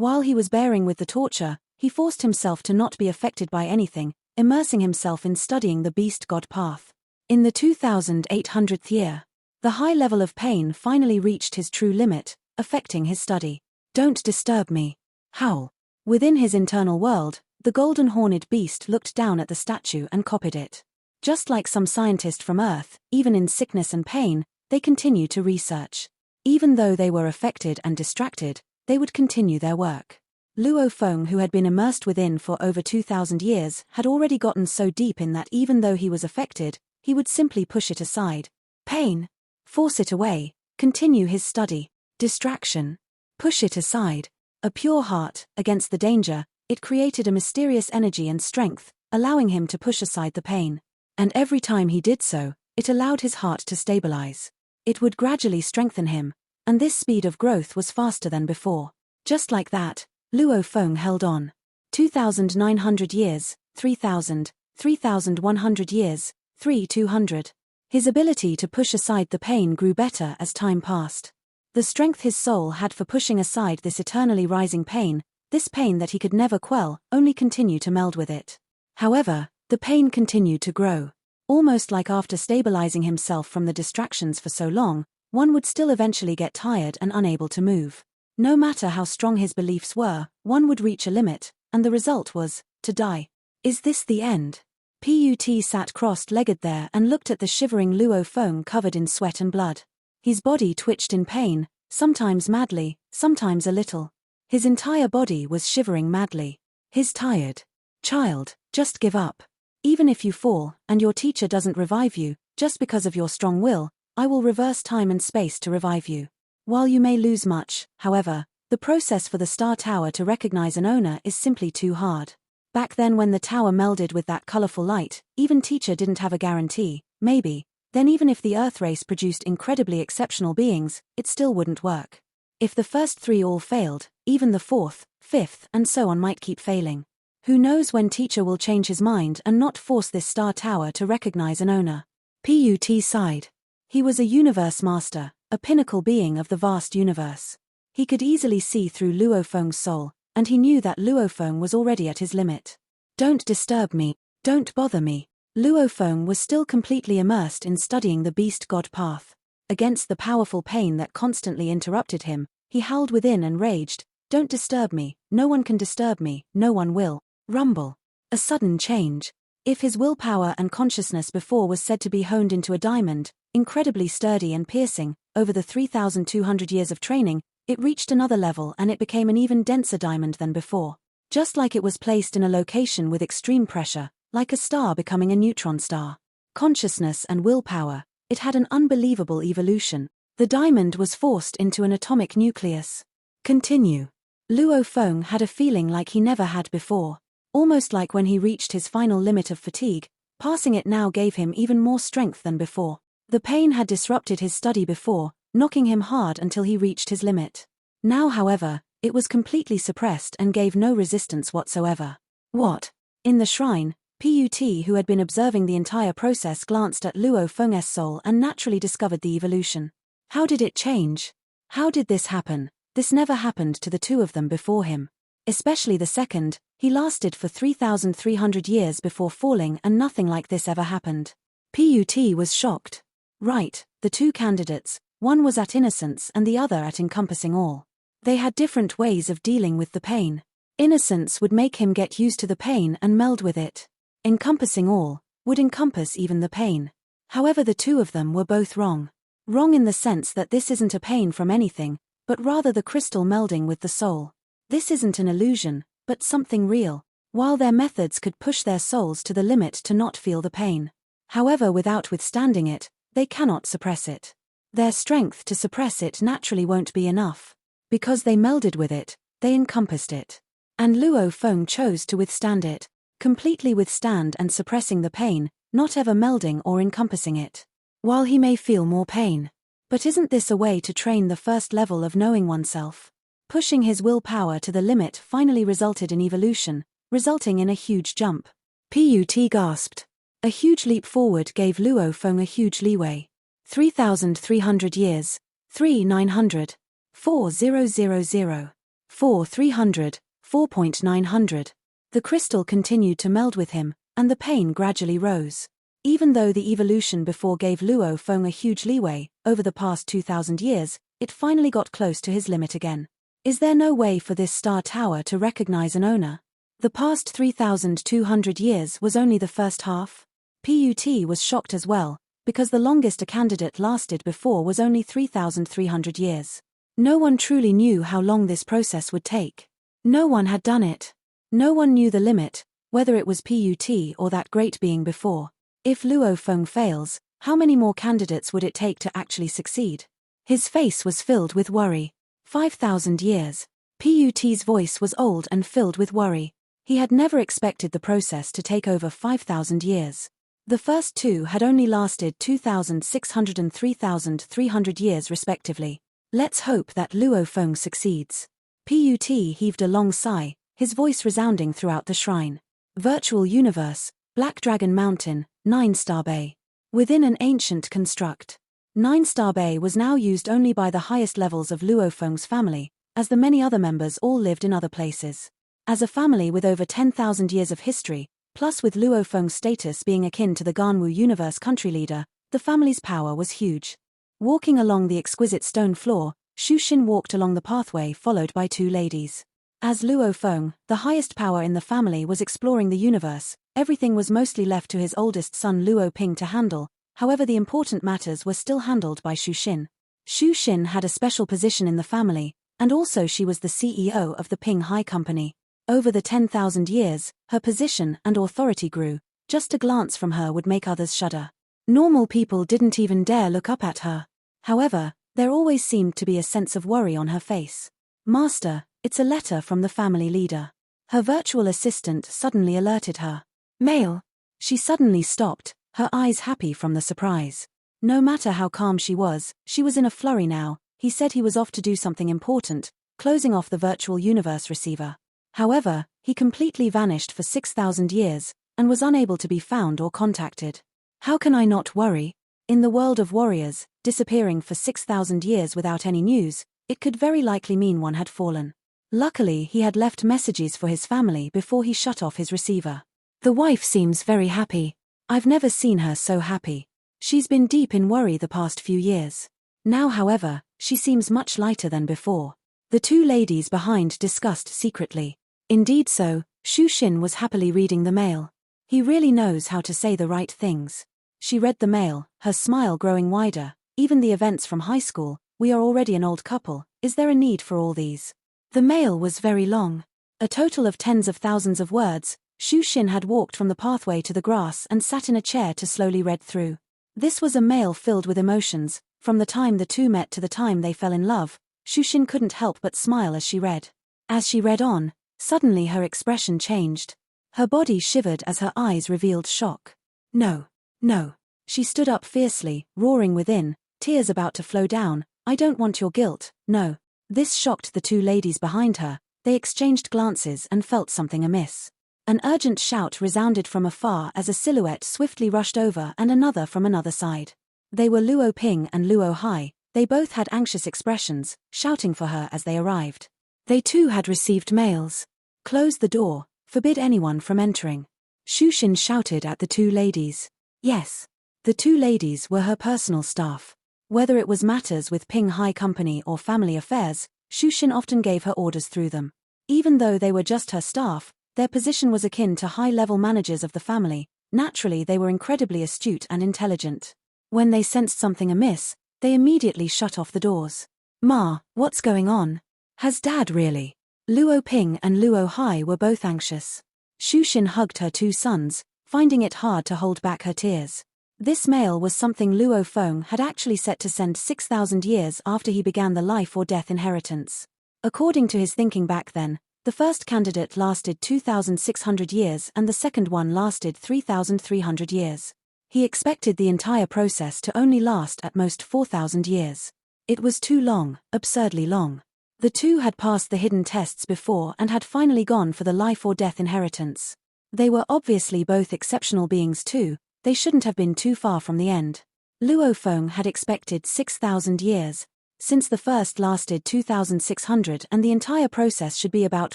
While he was bearing with the torture, he forced himself to not be affected by anything, immersing himself in studying the beast god path. In the 2800th year, the high level of pain finally reached his true limit, affecting his study. Don't disturb me. Howl. Within his internal world, the golden-horned beast looked down at the statue and copied it. Just like some scientist from Earth, even in sickness and pain, they continue to research. Even though they were affected and distracted, they would continue their work. Luo Feng, who had been immersed within for over 2,000 years, had already gotten so deep in that even though he was affected, he would simply push it aside. Pain. Force it away. Continue his study. Distraction. Push it aside. A pure heart, against the danger, it created a mysterious energy and strength, allowing him to push aside the pain. And every time he did so, it allowed his heart to stabilize. It would gradually strengthen him, and this speed of growth was faster than before. Just like that, Luo Feng held on. 2,900 years, 3,000, 3,100 years, 3,200. His ability to push aside the pain grew better as time passed. The strength his soul had for pushing aside this eternally rising pain, this pain that he could never quell, only continued to meld with it. However, the pain continued to grow. Almost like after stabilizing himself from the distractions for so long, one would still eventually get tired and unable to move. No matter how strong his beliefs were, one would reach a limit, and the result was, to die. Is this the end? Put sat crossed-legged there and looked at the shivering Luo Feng covered in sweat and blood. His body twitched in pain, sometimes madly, sometimes a little. His entire body was shivering madly. His tired. Child, just give up. Even if you fall, and your teacher doesn't revive you, just because of your strong will, I will reverse time and space to revive you. While you may lose much, however, the process for the Star Tower to recognize an owner is simply too hard. Back then when the tower melded with that colorful light, even teacher didn't have a guarantee, maybe. Then even if the Earth race produced incredibly exceptional beings, it still wouldn't work. If the first three all failed, even the fourth, fifth, and so on might keep failing. Who knows when teacher will change his mind and not force this Star Tower to recognize an owner. Put sighed. He was a universe master, a pinnacle being of the vast universe. He could easily see through Luo Feng's soul, and he knew that Luo Feng was already at his limit. Don't disturb me. Don't bother me. Luo Feng was still completely immersed in studying the beast god path. Against the powerful pain that constantly interrupted him, he howled within and raged, "Don't disturb me, no one can disturb me, no one will." Rumble. A sudden change. If his willpower and consciousness before was said to be honed into a diamond, incredibly sturdy and piercing, over the 3,200 years of training, it reached another level and it became an even denser diamond than before. Just like it was placed in a location with extreme pressure, like a star becoming a neutron star. Consciousness and willpower, it had an unbelievable evolution. The diamond was forced into an atomic nucleus. Continue. Luo Feng had a feeling like he never had before. Almost like when he reached his final limit of fatigue, passing it now gave him even more strength than before. The pain had disrupted his study before, knocking him hard until he reached his limit. Now, however, it was completely suppressed and gave no resistance whatsoever. What? In the shrine, Put, who had been observing the entire process, glanced at Luo Feng's soul and naturally discovered the evolution. How did it change? How did this happen? This never happened to the two of them before him. Especially the second, he lasted for 3,300 years before falling and nothing like this ever happened. Put was shocked. Right, the two candidates, one was at innocence and the other at encompassing all. They had different ways of dealing with the pain. Innocence would make him get used to the pain and meld with it. Encompassing all would encompass even the pain. However, the two of them were both wrong. Wrong in the sense that this isn't a pain from anything, but rather the crystal melding with the soul. This isn't an illusion, but something real. While their methods could push their souls to the limit to not feel the pain. However, without withstanding it, they cannot suppress it. Their strength to suppress it naturally won't be enough. Because they melded with it, they encompassed it. And Luo Feng chose to withstand it. Completely withstand and suppressing the pain, not ever melding or encompassing it. While he may feel more pain. But isn't this a way to train the first level of knowing oneself? Pushing his willpower to the limit finally resulted in evolution, resulting in a huge jump. Put gasped. A huge leap forward gave Luo Feng a huge leeway. 3,300 years. 3,900. 4,000. 4,300, 4,900. The crystal continued to meld with him, and the pain gradually rose. Even though the evolution before gave Luo Feng a huge leeway, over the past 2,000 years, it finally got close to his limit again. Is there no way for this star tower to recognize an owner? The past 3,200 years was only the first half? PUT was shocked as well, because the longest a candidate lasted before was only 3,300 years. No one truly knew how long this process would take. No one had done it. No one knew the limit, whether it was PUT or that great being before. If Luo Feng fails, how many more candidates would it take to actually succeed? His face was filled with worry. 5,000 years. PUT's voice was old and filled with worry. He had never expected the process to take over 5,000 years. The first two had only lasted 2,600 and 3,300 years respectively. Let's hope that Luo Feng succeeds. PUT heaved a long sigh, his voice resounding throughout the shrine. Virtual universe, Black Dragon Mountain, 9-Star Bay. Within an ancient construct. 9-Star Bay was now used only by the highest levels of Luo Feng's family, as the many other members all lived in other places. As a family with over 10,000 years of history, plus with Luo Feng's status being akin to the Ganwu universe country leader, the family's power was huge. Walking along the exquisite stone floor, Shu Xin walked along the pathway followed by two ladies. As Luo Feng, the highest power in the family, was exploring the universe, everything was mostly left to his oldest son Luo Ping to handle. However, the important matters were still handled by Shu Xin. Shu Xin had a special position in the family, and also she was the CEO of the Ping High Company. Over the 10,000 years, her position and authority grew. Just a glance from her would make others shudder. Normal people didn't even dare look up at her. However, there always seemed to be a sense of worry on her face. "Master, it's a letter from the family leader." Her virtual assistant suddenly alerted her. "Mail." She suddenly stopped, her eyes happy from the surprise. No matter how calm she was in a flurry now. He said he was off to do something important, closing off the virtual universe receiver. However, he completely vanished for 6,000 years, and was unable to be found or contacted. How can I not worry? In the world of warriors, disappearing for 6,000 years without any news, it could very likely mean one had fallen. Luckily, he had left messages for his family before he shut off his receiver. The wife seems very happy. I've never seen her so happy. She's been deep in worry the past few years. Now, however, she seems much lighter than before. The two ladies behind discussed secretly. Indeed so, Shu Xin was happily reading the mail. He really knows how to say the right things. She read the mail, her smile growing wider. Even the events from high school, we are already an old couple, is there a need for all these? The mail was very long. A total of tens of thousands of words. Shu Xin had walked from the pathway to the grass and sat in a chair to slowly read through. This was a mail filled with emotions. From the time the two met to the time they fell in love, Shu Xin couldn't help but smile as she read. As she read on, suddenly her expression changed. Her body shivered as her eyes revealed shock. "No. No." She stood up fiercely, roaring within, tears about to flow down. "I don't want your guilt, no." This shocked the two ladies behind her. They exchanged glances and felt something amiss. An urgent shout resounded from afar as a silhouette swiftly rushed over and another from another side. They were Luo Ping and Luo Hai. They both had anxious expressions, shouting for her as they arrived. They too had received mails. "Close the door, forbid anyone from entering." Shu Xin shouted at the two ladies. Yes. The two ladies were her personal staff. Whether it was matters with Ping High Company or family affairs, Shu Xin often gave her orders through them. Even though they were just her staff, their position was akin to high-level managers of the family. Naturally, they were incredibly astute and intelligent. When they sensed something amiss, they immediately shut off the doors. "Ma, what's going on? Has Dad really?" Luo Ping and Luo Hai were both anxious. Shu Xin hugged her two sons, finding it hard to hold back her tears. This mail was something Luo Feng had actually set to send 6,000 years after he began the life or death inheritance. According to his thinking back then, the first candidate lasted 2,600 years and the second one lasted 3,300 years. He expected the entire process to only last at most 4,000 years. It was too long, absurdly long. The two had passed the hidden tests before and had finally gone for the life or death inheritance. They were obviously both exceptional beings too. They shouldn't have been too far from the end. Luo Feng had expected 6,000 years. since the first lasted 2,600 and the entire process should be about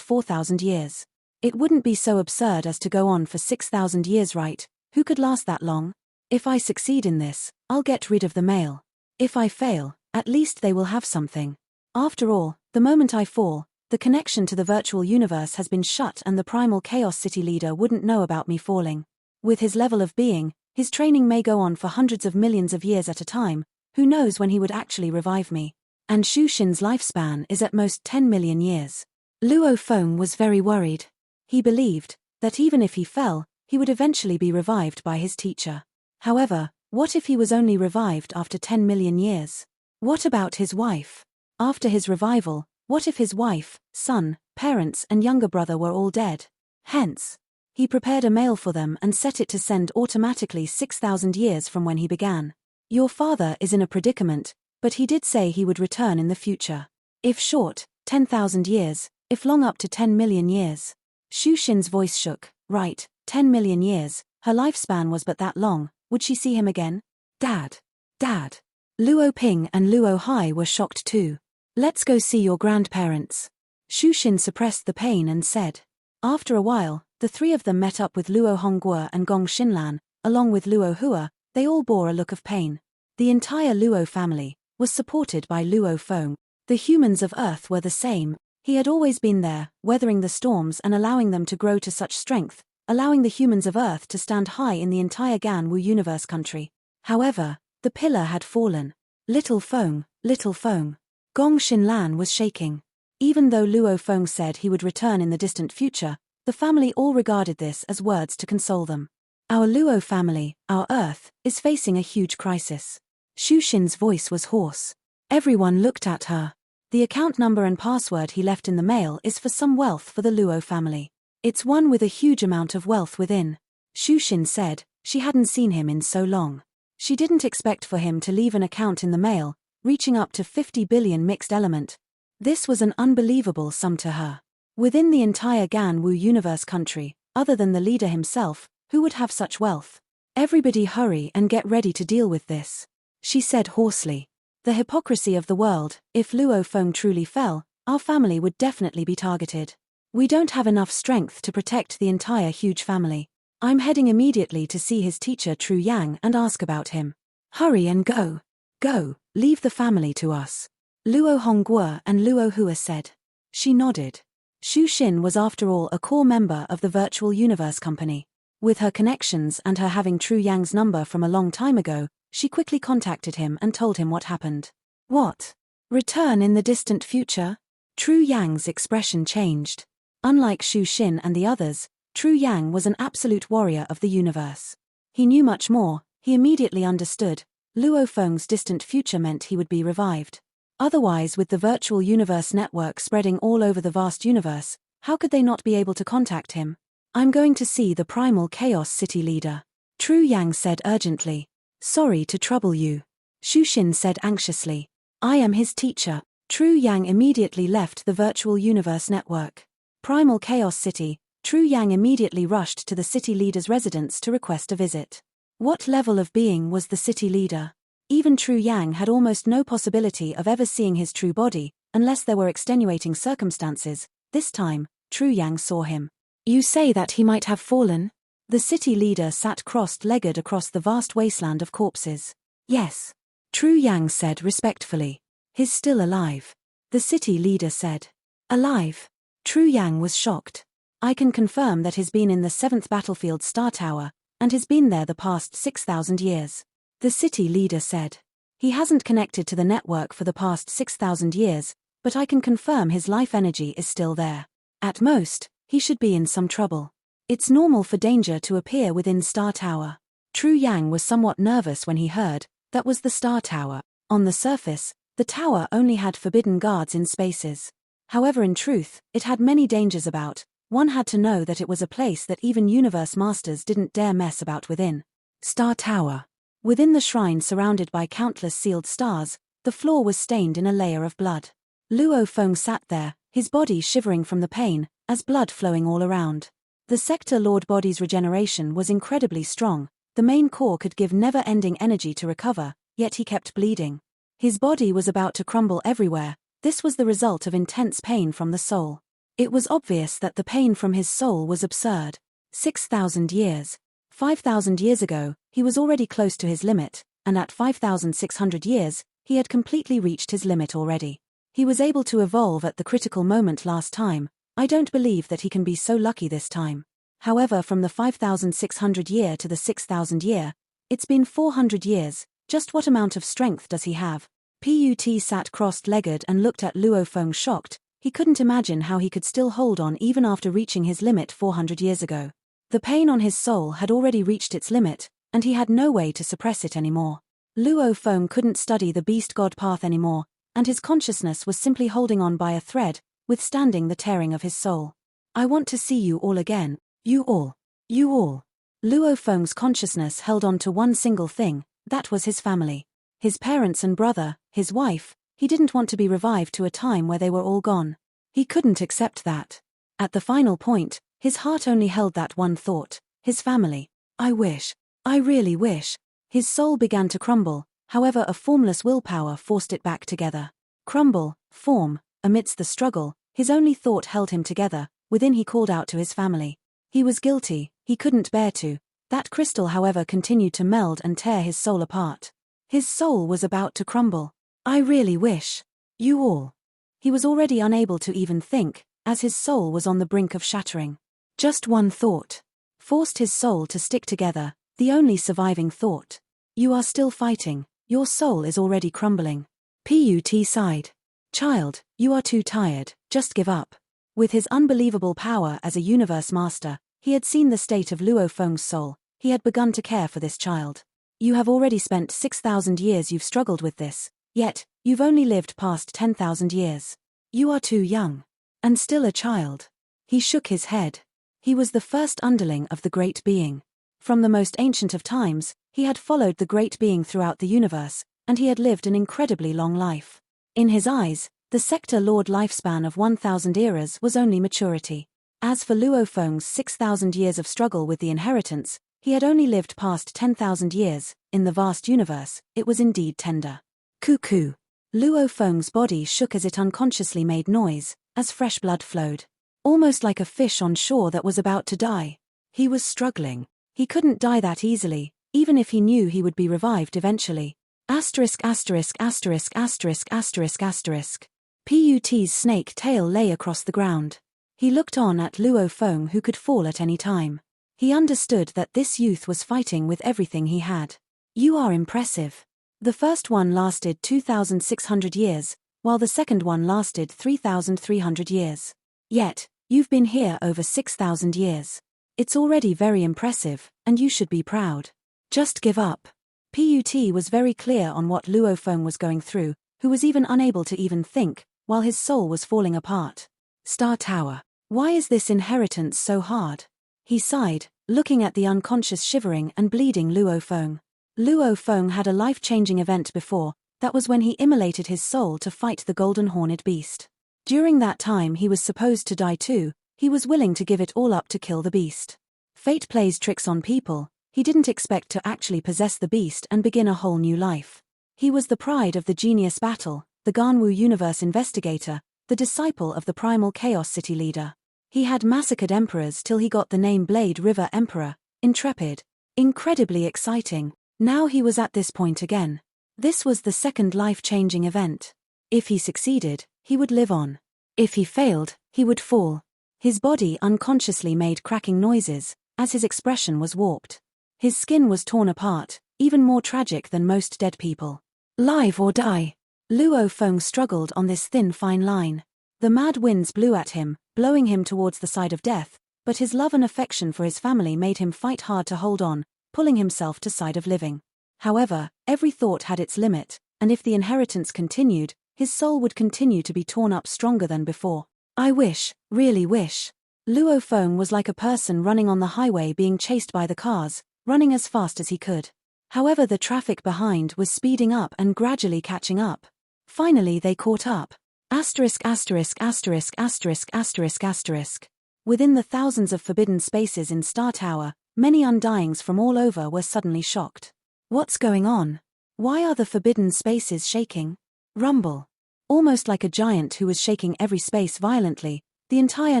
4,000 years. It wouldn't be so absurd as to go on for 6,000 years, right? Who could last that long? If I succeed in this, I'll get rid of the male. If I fail, at least they will have something. After all, the moment I fall, the connection to the virtual universe has been shut and the primal chaos city leader wouldn't know about me falling. With his level of being, his training may go on for hundreds of millions of years at a time. Who knows when he would actually revive me? And Shu Xin's lifespan is at most 10 million years. Luo Feng was very worried. He believed that even if he fell, he would eventually be revived by his teacher. However, what if he was only revived after 10 million years? What about his wife? After his revival, what if his wife, son, parents and younger brother were all dead? Hence, he prepared a mail for them and set it to send automatically 6,000 years from when he began. Your father is in a predicament, but he did say he would return in the future. If short, 10,000 years, if long up to 10 million years. Shu Xin's voice shook. Right, 10 million years, her lifespan was but that long, would she see him again? Dad. Dad. Luo Ping and Luo Hai were shocked too. Let's go see your grandparents. Shu Xin suppressed the pain and said. After a while, the three of them met up with Luo Hongguo and Gong Xinlan, along with Luo Hua. They all bore a look of pain. The entire Luo family was supported by Luo Feng. The humans of Earth were the same. He had always been there, weathering the storms and allowing them to grow to such strength, allowing the humans of Earth to stand high in the entire Ganwu universe country. However, the pillar had fallen. Little Feng, Little Feng. Gong Xinlan was shaking. Even though Luo Feng said he would return in the distant future, the family all regarded this as words to console them. Our Luo family, our Earth, is facing a huge crisis. Shu Xin's voice was hoarse. Everyone looked at her. The account number and password he left in the mail is for some wealth for the Luo family. It's one with a huge amount of wealth within. Shu Xin said, she hadn't seen him in so long. She didn't expect for him to leave an account in the mail, reaching up to 50 billion mixed element. This was an unbelievable sum to her. Within the entire Ganwu universe country, other than the leader himself, who would have such wealth? Everybody hurry and get ready to deal with this. She said hoarsely. The hypocrisy of the world, if Luo Feng truly fell, our family would definitely be targeted. We don't have enough strength to protect the entire huge family. I'm heading immediately to see his teacher Tru Yang and ask about him. Hurry and go. Go, leave the family to us. Luo Hongguo and Luo Hua said. She nodded. Shu Xin was after all a core member of the Virtual Universe Company. With her connections and her having Tru Yang's number from a long time ago, she quickly contacted him and told him what happened. What? Return in the distant future? Tru Yang's expression changed. Unlike Shu Xin and the others, Tru Yang was an absolute warrior of the universe. He knew much more. He immediately understood. Luo Feng's distant future meant he would be revived. Otherwise, with the virtual universe network spreading all over the vast universe, how could they not be able to contact him? I'm going to see the primal chaos city leader. Tru Yang said urgently. Sorry to trouble you. Shu Xin said anxiously. I am his teacher. Tru Yang immediately left the virtual universe network. Primal Chaos City, Tru Yang immediately rushed to the city leader's residence to request a visit. What level of being was the city leader? Even Tru Yang had almost no possibility of ever seeing his true body, unless there were extenuating circumstances. This time, Tru Yang saw him. You say that he might have fallen? The city leader sat crossed-legged across the vast wasteland of corpses. Yes. Tru Yang said respectfully. He's still alive. The city leader said. Alive? Tru Yang was shocked. I can confirm that he's been in the 7th battlefield Star Tower, and has been there the past 6,000 years. The city leader said. He hasn't connected to the network for the past 6,000 years, but I can confirm his life energy is still there. At most, he should be in some trouble. It's normal for danger to appear within Star Tower. Tru Yang was somewhat nervous when he heard, that was the Star Tower. On the surface, the tower only had forbidden guards in spaces. However, in truth, it had many dangers about. One had to know that it was a place that even universe masters didn't dare mess about within. Star Tower. Within the shrine surrounded by countless sealed stars, the floor was stained in a layer of blood. Luo Feng sat there, his body shivering from the pain, as blood flowing all around. The Sector Lord body's regeneration was incredibly strong. The main core could give never-ending energy to recover, yet he kept bleeding. His body was about to crumble everywhere. This was the result of intense pain from the soul. It was obvious that the pain from his soul was absurd. 6,000 years. 5,000 years ago, he was already close to his limit, and at 5,600 years, he had completely reached his limit already. He was able to evolve at the critical moment last time. I don't believe that he can be so lucky this time. However, from the 5,600 year to the 6,000 year, it's been 400 years. Just what amount of strength does he have? Put sat crossed-legged and looked at Luo Feng shocked. He couldn't imagine how he could still hold on even after reaching his limit 400 years ago. The pain on his soul had already reached its limit, and he had no way to suppress it anymore. Luo Feng couldn't study the beast god path anymore, and his consciousness was simply holding on by a thread, withstanding the tearing of his soul. I want to see you all again. You all. You all. Luo Feng's consciousness held on to one single thing, that was his family. His parents and brother, his wife. He didn't want to be revived to a time where they were all gone. He couldn't accept that. At the final point, his heart only held that one thought, his family. I wish. I really wish. His soul began to crumble, however a formless willpower forced it back together. Crumble, form, amidst the struggle, his only thought held him together. Within he called out to his family. He was guilty, he couldn't bear to. That crystal however continued to meld and tear his soul apart. His soul was about to crumble. I really wish. You all. He was already unable to even think, as his soul was on the brink of shattering. Just one thought forced his soul to stick together, the only surviving thought. You are still fighting, your soul is already crumbling. Put sighed. Child, you are too tired, just give up. With his unbelievable power as a universe master, he had seen the state of Luo Feng's soul. He had begun to care for this child. You have already spent 6,000 years you've struggled with this, yet, you've only lived past 10,000 years. You are too young. And still a child. He shook his head. He was the first underling of the Great Being. From the most ancient of times, he had followed the Great Being throughout the universe, and he had lived an incredibly long life. In his eyes, the Sector Lord lifespan of 1,000 eras was only maturity. As for Luo Feng's 6,000 years of struggle with the inheritance, he had only lived past 10,000 years. In the vast universe, it was indeed tender. Cuckoo. Luo Feng's body shook as it unconsciously made noise, as fresh blood flowed. Almost like a fish on shore that was about to die. He was struggling. He couldn't die that easily, even if he knew he would be revived eventually. Asterisk asterisk asterisk asterisk asterisk asterisk. Put's snake tail lay across the ground. He looked on at Luo Feng who could fall at any time. He understood that this youth was fighting with everything he had. You are impressive. The first one lasted 2,600 years, while the second one lasted 3,300 years. Yet, you've been here over 6,000 years. It's already very impressive, and you should be proud. Just give up. Put was very clear on what Luo Feng was going through, who was even unable to even think, while his soul was falling apart. Star Tower. Why is this inheritance so hard? He sighed, looking at the unconscious shivering and bleeding Luo Feng. Luo Feng had a life-changing event before, that was when he immolated his soul to fight the golden horned beast. During that time he was supposed to die too, he was willing to give it all up to kill the beast. Fate plays tricks on people, he didn't expect to actually possess the beast and begin a whole new life. He was the pride of the genius battle, the Ganwu universe investigator, the disciple of the primal chaos city leader. He had massacred emperors till he got the name Blade River Emperor, intrepid, incredibly exciting. Now he was at this point again. This was the second life-changing event. If he succeeded, he would live on. If he failed, he would fall. His body unconsciously made cracking noises, as his expression was warped. His skin was torn apart, even more tragic than most dead people. Live or die. Luo Feng struggled on this thin fine line. The mad winds blew at him, blowing him towards the side of death, but his love and affection for his family made him fight hard to hold on, pulling himself to side of living. However, every thought had its limit, and if the inheritance continued, his soul would continue to be torn up stronger than before. I wish, really wish. Luo Feng was like a person running on the highway being chased by the cars, running as fast as he could. However, the traffic behind was speeding up and gradually catching up. Finally they caught up. Asterisk asterisk asterisk asterisk asterisk asterisk. Within the thousands of forbidden spaces in Star Tower, many undyings from all over were suddenly shocked. What's going on? Why are the forbidden spaces shaking? Rumble. Almost like a giant who was shaking every space violently, the entire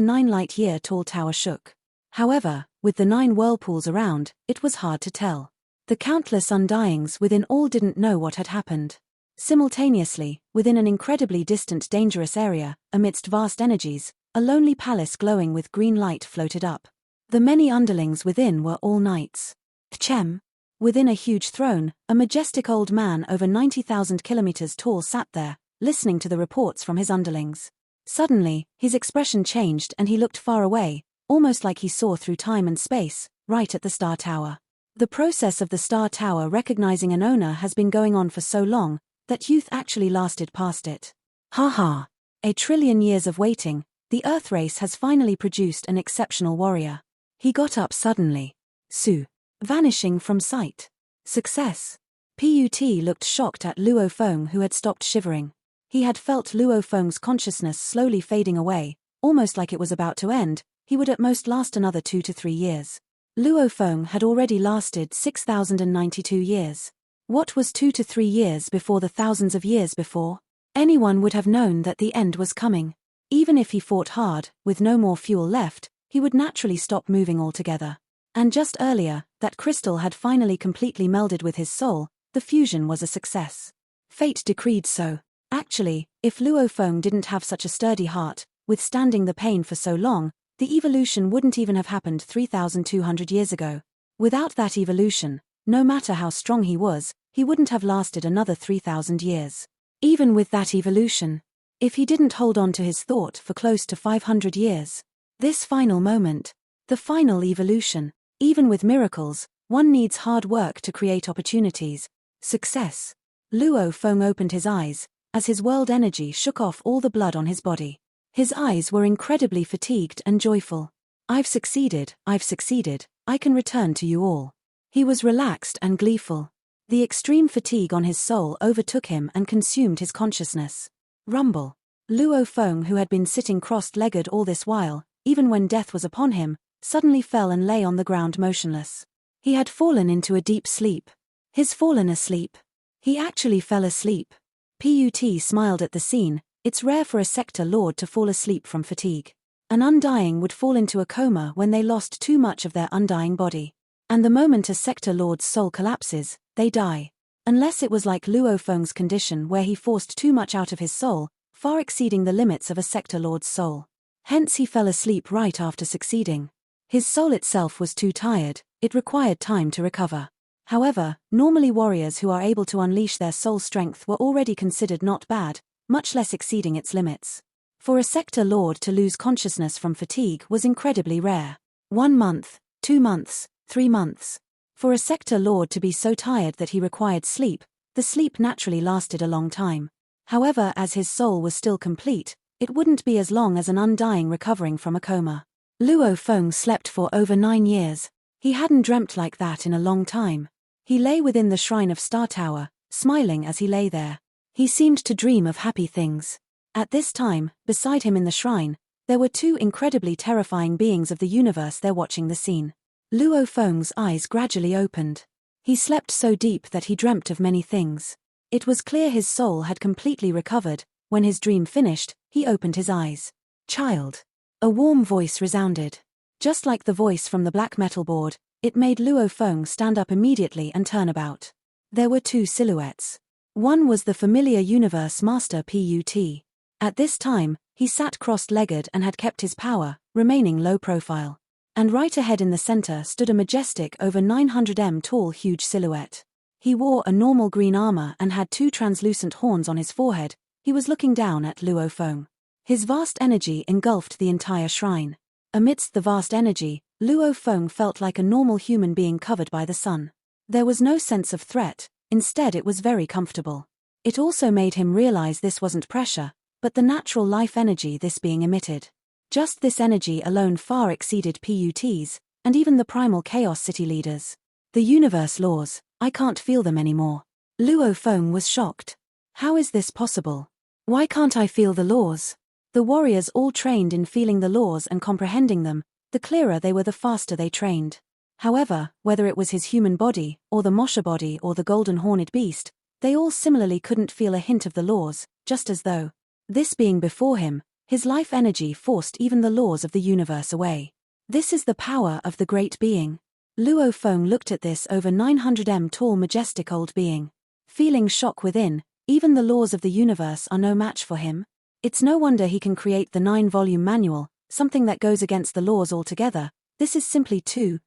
9-light-year-tall tower shook. However, with the 9 whirlpools around, it was hard to tell. The countless undyings within all didn't know what had happened. Simultaneously, within an incredibly distant dangerous area, amidst vast energies, a lonely palace glowing with green light floated up. The many underlings within were all knights. Tchem. Within a huge throne, a majestic old man over 90,000 kilometers tall sat there, listening to the reports from his underlings. Suddenly, his expression changed and he looked far away, almost like he saw through time and space, right at the Star Tower. The process of the Star Tower recognizing an owner has been going on for so long, that youth actually lasted past it. Ha ha! A trillion years of waiting, the Earth race has finally produced an exceptional warrior. He got up suddenly. Su. Vanishing from sight. Success. Put looked shocked at Luo Feng, who had stopped shivering. He had felt Luo Feng's consciousness slowly fading away, almost like it was about to end. He would at most last another 2 to 3 years. Luo Feng had already lasted 6,092 years. What was 2 to 3 years before the thousands of years before? Anyone would have known that the end was coming. Even if he fought hard, with no more fuel left, he would naturally stop moving altogether. And just earlier, that crystal had finally completely melded with his soul. The fusion was a success. Fate decreed so. Actually, if Luo Feng didn't have such a sturdy heart, withstanding the pain for so long, the evolution wouldn't even have happened 3,200 years ago. Without that evolution, no matter how strong he was, he wouldn't have lasted another 3,000 years. Even with that evolution, if he didn't hold on to his thought for close to 500 years. This final moment, the final evolution, even with miracles, one needs hard work to create opportunities. Success. Luo Feng opened his eyes, as his world energy shook off all the blood on his body. His eyes were incredibly fatigued and joyful. I've succeeded, I can return to you all. He was relaxed and gleeful. The extreme fatigue on his soul overtook him and consumed his consciousness. Rumble. Luo Feng, who had been sitting crossed-legged all this while, even when death was upon him, suddenly fell and lay on the ground motionless. He had fallen into a deep sleep. He's fallen asleep. He actually fell asleep. Put smiled at the scene. It's rare for a sector lord to fall asleep from fatigue. An undying would fall into a coma when they lost too much of their undying body. And the moment a sector lord's soul collapses, they die. Unless it was like Luo Feng's condition where he forced too much out of his soul, far exceeding the limits of a sector lord's soul. Hence he fell asleep right after succeeding. His soul itself was too tired, it required time to recover. However, normally warriors who are able to unleash their soul strength were already considered not bad, much less exceeding its limits. For a sector lord to lose consciousness from fatigue was incredibly rare. 1 month, 2 months, 3 months. For a sector lord to be so tired that he required sleep, the sleep naturally lasted a long time. However, as his soul was still complete, it wouldn't be as long as an undying recovering from a coma. Luo Feng slept for over 9 years. He hadn't dreamt like that in a long time. He lay within the shrine of Star Tower, smiling as he lay there. He seemed to dream of happy things. At this time, beside him in the shrine, there were 2 incredibly terrifying beings of the universe there watching the scene. Luo Feng's eyes gradually opened. He slept so deep that he dreamt of many things. It was clear his soul had completely recovered. When his dream finished, he opened his eyes. Child. A warm voice resounded. Just like the voice from the black metal board, it made Luo Feng stand up immediately and turn about. There were 2 silhouettes. One was the familiar universe master Put. At this time, he sat crossed-legged and had kept his power, remaining low profile. And right ahead in the center stood a majestic over 900 m tall huge silhouette. He wore a normal green armor and had 2 translucent horns on his forehead. He was looking down at Luo Feng. His vast energy engulfed the entire shrine. Amidst the vast energy, Luo Feng felt like a normal human being covered by the sun. There was no sense of threat, instead it was very comfortable. It also made him realize this wasn't pressure, but the natural life energy this being emitted. Just this energy alone far exceeded Put's, and even the primal chaos city leaders. The universe laws, I can't feel them anymore. Luo Feng was shocked. How is this possible? Why can't I feel the laws? The warriors all trained in feeling the laws and comprehending them. The clearer they were, the faster they trained. However, whether it was his human body, or the Mosha body, or the golden horned beast, They all similarly couldn't feel a hint of the laws, just as though, this being before him, his life energy forced even the laws of the universe away. This is the power of the great being. Luo Feng looked at this over 900 tall majestic old being. Feeling shock within, even the laws of the universe are no match for him. It's no wonder he can create the 9-volume manual, something that goes against the laws altogether. This is simply too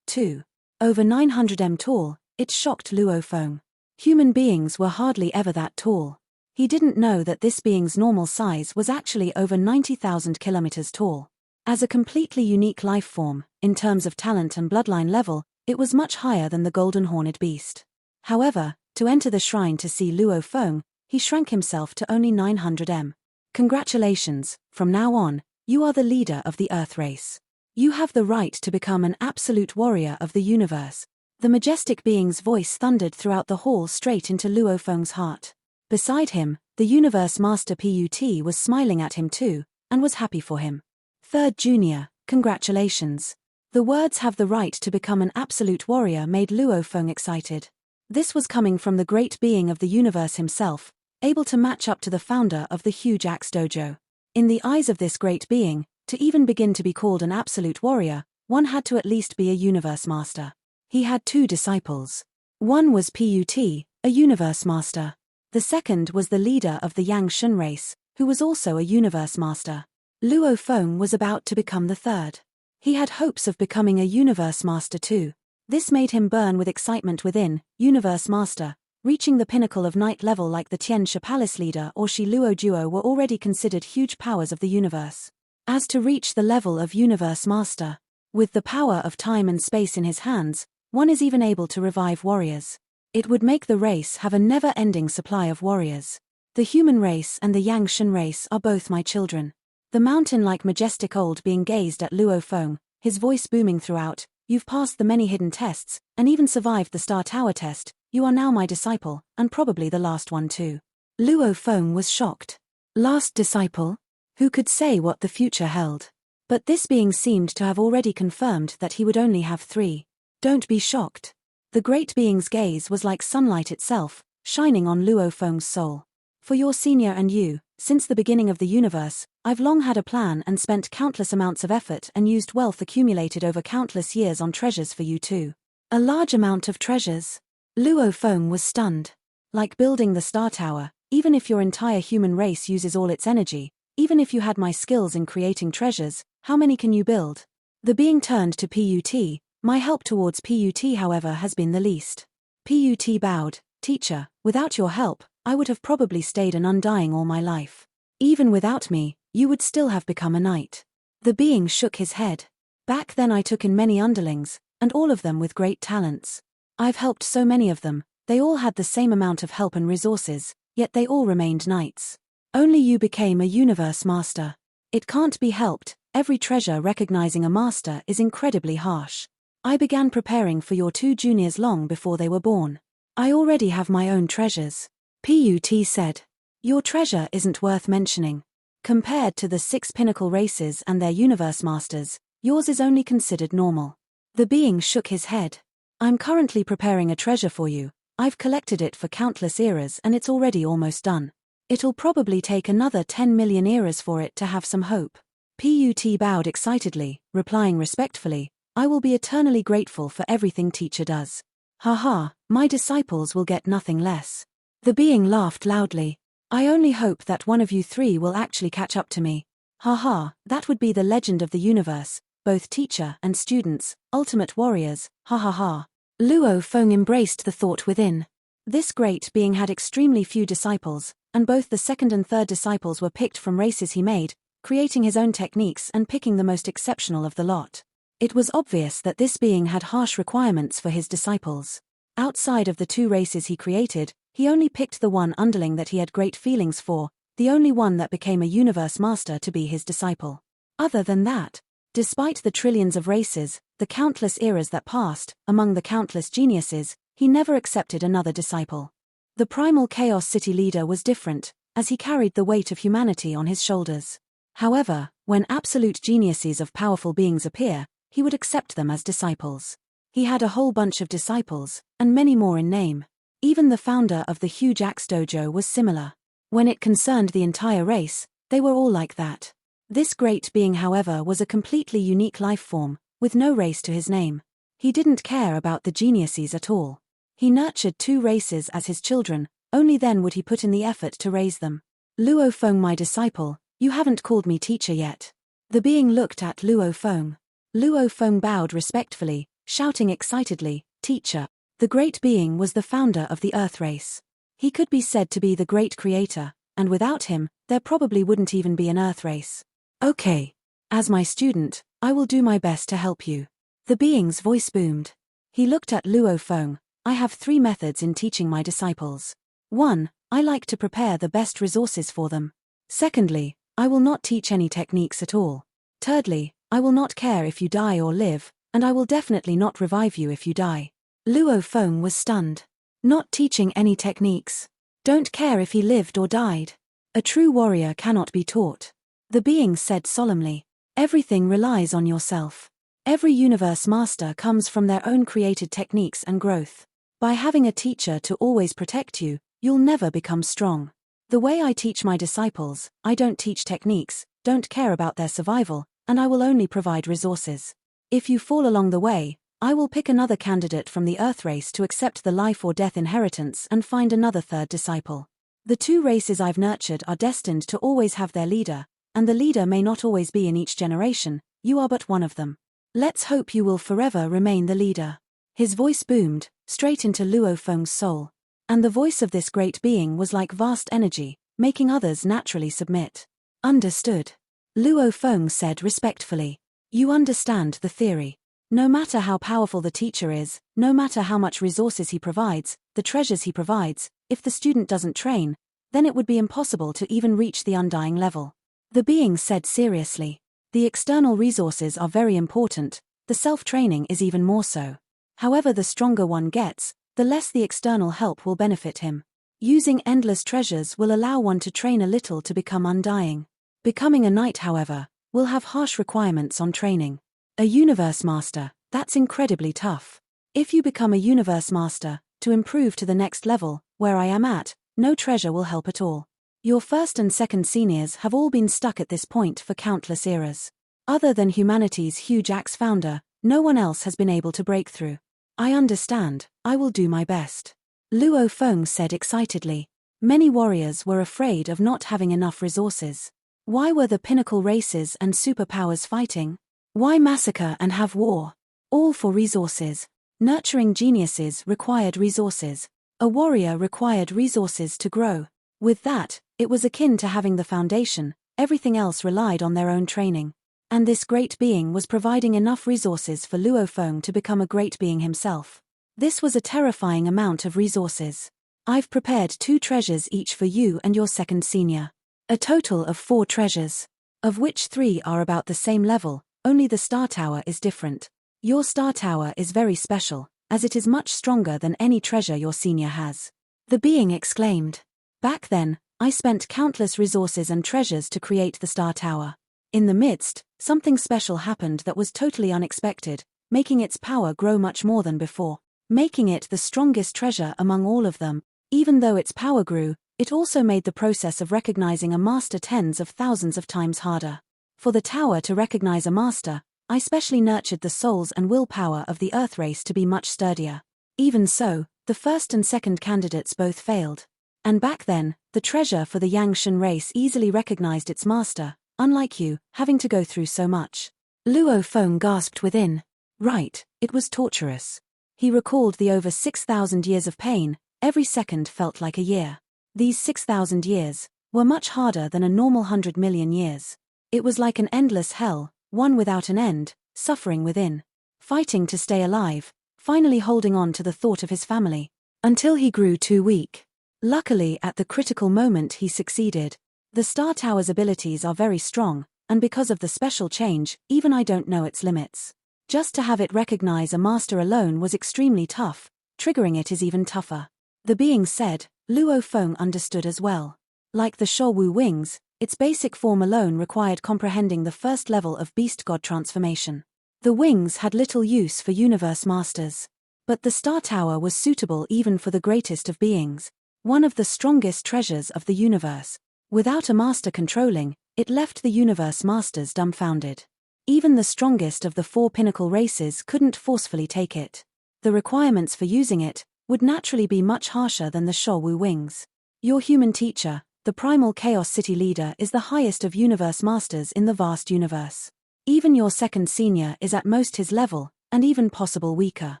over 900 tall. It shocked Luo Feng. Human beings were hardly ever that tall. He didn't know that this being's normal size was actually over 90,000 kilometers tall. As a completely unique life form, in terms of talent and bloodline level, it was much higher than the golden horned beast. However, to enter the shrine to see Luo Feng, he shrank himself to only 900 Congratulations, from now on, you are the leader of the Earth race. You have the right to become an absolute warrior of the universe. The majestic being's voice thundered throughout the hall straight into Luo Feng's heart. Beside him, the Universe Master Put was smiling at him too, and was happy for him. Third Junior, congratulations. The words "have the right to become an absolute warrior" made Luo Feng excited. This was coming from the great being of the universe himself, able to match up to the founder of the huge Axe Dojo. In the eyes of this great being, to even begin to be called an absolute warrior, one had to at least be a universe master. He had 2 disciples. One was Put, a universe master. The second was the leader of the Yang Shun race, who was also a universe master. Luo Feng was about to become the third. He had hopes of becoming a universe master too. This made him burn with excitement within. Universe master, reaching the pinnacle of night level like the Tian Shi Palace leader or Shi Luo Duo were already considered huge powers of the universe. As to reach the level of universe master, with the power of time and space in his hands, one is even able to revive warriors. It would make the race have a never-ending supply of warriors. The human race and the Yang Shun race are both my children. The mountain-like majestic old being gazed at Luo Feng, his voice booming throughout. You've passed the many hidden tests, and even survived the Star Tower test. You are now my disciple, and probably the last one too. Luo Feng was shocked. Last disciple? Who could say what the future held? But this being seemed to have already confirmed that he would only have 3. Don't be shocked. The great being's gaze was like sunlight itself, shining on Luo Feng's soul. For your senior and you, since the beginning of the universe, I've long had a plan and spent countless amounts of effort and used wealth accumulated over countless years on treasures for you too. A large amount of treasures. Luo Feng was stunned. Like building the Star Tower, even if your entire human race uses all its energy, even if you had my skills in creating treasures, how many can you build? The being turned to Put. My help towards Put, however, has been the least. Put bowed. Teacher, without your help, I would have probably stayed an undying all my life. Even without me, you would still have become a knight. The being shook his head. Back then I took in many underlings, and all of them with great talents. I've helped so many of them, they all had the same amount of help and resources, yet they all remained knights. Only you became a universe master. It can't be helped, every treasure recognizing a master is incredibly harsh. I began preparing for your 2 juniors long before they were born. I already have my own treasures. Put said. Your treasure isn't worth mentioning. Compared to the 6 pinnacle races and their universe masters, yours is only considered normal. The being shook his head. I'm currently preparing a treasure for you. I've collected it for countless eras and it's already almost done. It'll probably take another 10 million eras for it to have some hope. Put bowed excitedly, replying respectfully, I will be eternally grateful for everything teacher does. Haha, my disciples will get nothing less. The being laughed loudly. I only hope that one of you 3 will actually catch up to me. Haha, that would be the legend of the universe, both teacher and students, ultimate warriors, ha ha ha. Luo Feng embraced the thought within. This great being had extremely few disciples, and both the second and third disciples were picked from races he made, creating his own techniques and picking the most exceptional of the lot. It was obvious that this being had harsh requirements for his disciples. Outside of the 2 races he created, he only picked the one underling that he had great feelings for, the only one that became a universe master to be his disciple. Other than that, despite the trillions of races, the countless eras that passed, among the countless geniuses, he never accepted another disciple. The primal Chaos City leader was different, as he carried the weight of humanity on his shoulders. However, when absolute geniuses of powerful beings appear, he would accept them as disciples. He had a whole bunch of disciples, and many more in name. Even the founder of the huge axe dojo was similar. When it concerned the entire race, they were all like that. This great being, however, was a completely unique life form, with no race to his name. He didn't care about the geniuses at all. He nurtured 2 races as his children, only then would he put in the effort to raise them. Luo Feng, my disciple, you haven't called me teacher yet. The being looked at Luo Feng. Luo Feng bowed respectfully, shouting excitedly, "Teacher." The great being was the founder of the Earth race. He could be said to be the great creator, and without him, there probably wouldn't even be an Earth race. Okay. As my student, I will do my best to help you. The being's voice boomed. He looked at Luo Feng. I have 3 methods in teaching my disciples. 1. I like to prepare the best resources for them. Secondly, I will not teach any techniques at all. Thirdly, I will not care if you die or live, and I will definitely not revive you if you die. Luo Feng was stunned. Not teaching any techniques. Don't care if he lived or died. A true warrior cannot be taught. The being said solemnly. Everything relies on yourself. Every universe master comes from their own created techniques and growth. By having a teacher to always protect you, you'll never become strong. The way I teach my disciples, I don't teach techniques, don't care about their survival, and I will only provide resources. If you fall along the way, I will pick another candidate from the Earth race to accept the life or death inheritance and find another 3rd disciple. The 2 races I've nurtured are destined to always have their leader, and the leader may not always be in each generation, you are but one of them. Let's hope you will forever remain the leader. His voice boomed, straight into Luo Feng's soul. And the voice of this great being was like vast energy, making others naturally submit. Understood. Luo Feng said respectfully. You understand the theory. No matter how powerful the teacher is, no matter how much resources he provides, the treasures he provides, if the student doesn't train, then it would be impossible to even reach the undying level. The being said seriously. The external resources are very important, the self-training is even more so. However the stronger one gets, the less the external help will benefit him. Using endless treasures will allow one to train a little to become undying. Becoming a knight, however, will have harsh requirements on training. A universe master, that's incredibly tough. If you become a universe master, to improve to the next level, where I am at, no treasure will help at all. Your 1st and 2nd seniors have all been stuck at this point for countless eras. Other than humanity's huge axe founder, no one else has been able to break through. I understand, I will do my best. Luo Feng said excitedly. Many warriors were afraid of not having enough resources. Why were the pinnacle races and superpowers fighting? Why massacre and have war? All for resources. Nurturing geniuses required resources. A warrior required resources to grow. With that, it was akin to having the foundation, everything else relied on their own training. And this great being was providing enough resources for Luo Feng to become a great being himself. This was a terrifying amount of resources. I've prepared 2 treasures each for you and your 2nd senior. A total of 4 treasures. Of which 3 are about the same level, only the star tower is different. Your star tower is very special, as it is much stronger than any treasure your senior has. The being exclaimed. Back then, I spent countless resources and treasures to create the star tower. In the midst, something special happened that was totally unexpected, making its power grow much more than before, making it the strongest treasure among all of them. Even though its power grew, it also made the process of recognizing a master tens of thousands of times harder. For the tower to recognize a master, I specially nurtured the souls and willpower of the Earth race to be much sturdier. Even so, the 1st and 2nd candidates both failed. And back then, the treasure for the Yangshan race easily recognized its master, unlike you, having to go through so much. Luo Feng gasped within. Right, it was torturous. He recalled the over 6,000 years of pain, every second felt like a year. These 6,000 years were much harder than a normal 100 million years. It was like an endless hell, one without an end, suffering within. Fighting to stay alive, finally holding on to the thought of his family, until he grew too weak. Luckily, at the critical moment he succeeded. The Star Tower's abilities are very strong, and because of the special change, even I don't know its limits. Just to have it recognize a master alone was extremely tough, triggering it is even tougher. The being said, Luo Feng understood as well. Like the Shouwu wings, its basic form alone required comprehending the first level of beast god transformation. The wings had little use for universe masters. But the Star Tower was suitable even for the greatest of beings, one of the strongest treasures of the universe. Without a master controlling, it left the universe masters dumbfounded. Even the strongest of the 4 pinnacle races couldn't forcefully take it. The requirements for using it would naturally be much harsher than the Showu Wings. Your human teacher, the primal Chaos City leader, is the highest of universe masters in the vast universe. Even your second senior is at most his level, and even possible weaker.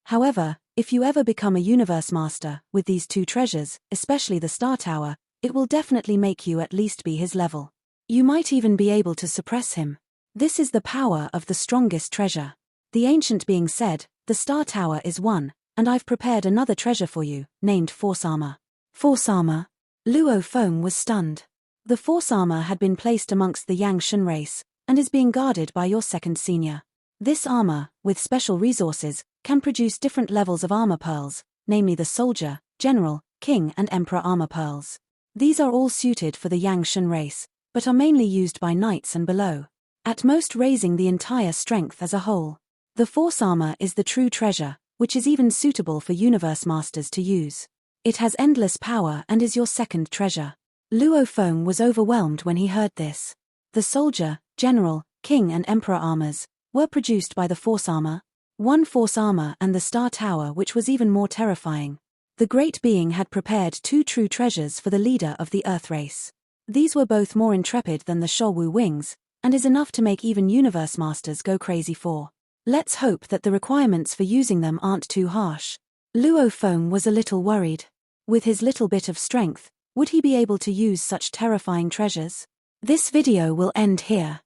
However, if you ever become a universe master with these 2 treasures, especially the Star Tower, it will definitely make you at least be his level. You might even be able to suppress him. This is the power of the strongest treasure. The ancient being said, "The Star Tower is one, and I've prepared another treasure for you, named Force Armor." Force Armor? Luo Feng was stunned. The Force Armor had been placed amongst the Yang Shen race, and is being guarded by your second senior. This armor, with special resources, can produce different levels of armor pearls, namely the Soldier, General, King and Emperor armor pearls. These are all suited for the Yang Shen race, but are mainly used by knights and below, at most raising the entire strength as a whole. The Force Armor is the true treasure, which is even suitable for universe masters to use. It has endless power and is your second treasure. Luo Feng was overwhelmed when he heard this. The Soldier, General, King and Emperor armors were produced by the Force Armor. One Force Armor and the Star Tower, which was even more terrifying. The great being had prepared 2 true treasures for the leader of the Earth race. These were both more intrepid than the Showu Wings, and is enough to make even universe masters go crazy for. Let's hope that the requirements for using them aren't too harsh. Luo Feng was a little worried. With his little bit of strength, would he be able to use such terrifying treasures? This video will end here.